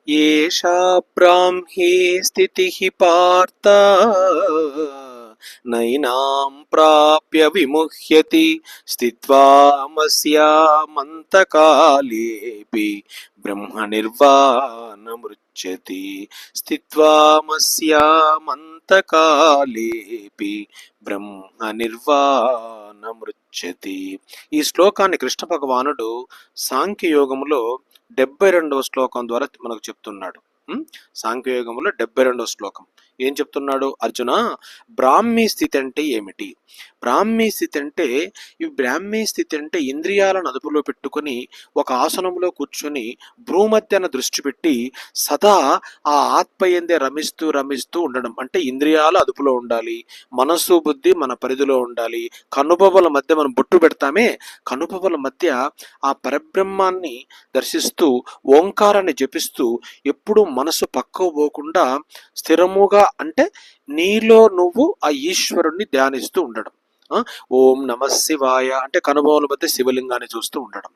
ఏషా బ్రాహ్మీ స్థితిః పార్థ నైనాం ప్రాప్య విముహ్యతి స్థిత్వామస్యామంతకాలేపి బ్రహ్మ నిర్వాణమృచ్యతి స్థిత్వామస్యామంతకాలేపి బ్రహ్మ నిర్వాణమృచ్యతి. ఈ శ్లోకాన్ని కృష్ణ భగవానుడు సాంఖ్యయోగములో 72వ శ్లోకం ద్వారా మనకు చెప్తున్నాడు. సాంఖ్యయోగంలో 72వ శ్లోకం ఏం చెప్తున్నాడు? అర్జున, బ్రాహ్మీ స్థితి అంటే ఏమిటి? బ్రాహ్మీ స్థితి అంటే, ఈ బ్రాహ్మీ స్థితి అంటే ఇంద్రియాలను అదుపులో పెట్టుకుని ఒక ఆసనంలో కూర్చొని భ్రూమధ్యన దృష్టి పెట్టి సదా ఆ ఆత్మయందే రమిస్తూ రమిస్తూ ఉండడం. అంటే ఇంద్రియాలు అదుపులో ఉండాలి, మనస్సు బుద్ధి మన పరిధిలో ఉండాలి. కనుబొమ్మల మధ్య మనం బొట్టు పెడతామే, కనుబొమ్మల మధ్య ఆ పరబ్రహ్మాన్ని దర్శిస్తూ ఓంకారాన్ని జపిస్తూ ఎప్పుడు మనసు పక్కకు పోకుండా స్థిరముగా, అంటే నీలో నువ్వు ఆ ఈశ్వరుణ్ణి ధ్యానిస్తూ ఉండడం. ఓం నమ శివాయ అంటే కనుబొమ్మల మధ్య శివలింగాన్ని చూస్తూ ఉండడం.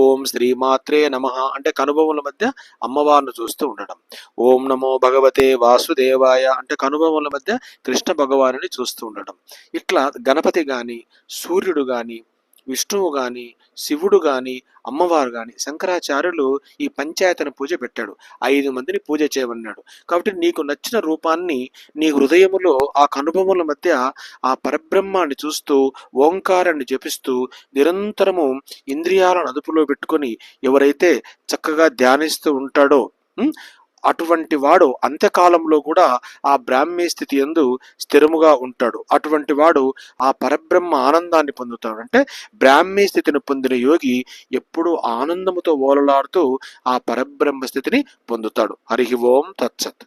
ఓం శ్రీమాత్రే నమః అంటే కనుబొమ్మల మధ్య అమ్మవారిని చూస్తూ ఉండడం. ఓం నమో భగవతే వాసుదేవాయ అంటే కనుబొమ్మల మధ్య కృష్ణ భగవానుని చూస్తూ ఉండడం. ఇట్లా గణపతి గాని, సూర్యుడు గాని, విష్ణువు గాని, శివుడు గాని, అమ్మవారు గాని, శంకరాచార్యులు ఈ పంచాయతన పూజ పెట్టాడు. 5 మందిని పూజ చేయమన్నాడు. కాబట్టి నీకు నచ్చిన రూపాన్ని నీ హృదయములో ఆ కనుబొమ్మల మధ్య ఆ పరబ్రహ్మాన్ని చూస్తూ ఓంకారాన్ని జపిస్తూ నిరంతరము ఇంద్రియాలను అదుపులో పెట్టుకొని ఎవరైతే చక్కగా ధ్యానిస్తూ ఉంటాడో అటువంటి వాడు అంత్యకాలంలో కూడా ఆ బ్రాహ్మీ స్థితి యందు స్థిరముగా ఉంటాడు. అటువంటి వాడు ఆ పరబ్రహ్మ ఆనందాన్ని పొందుతాడు. అంటే బ్రాహ్మీ స్థితిని పొందిన యోగి ఎప్పుడూ ఆనందముతో ఓలలాడుతూ ఆ పరబ్రహ్మ స్థితిని పొందుతాడు. హరి ఓం తత్సత్.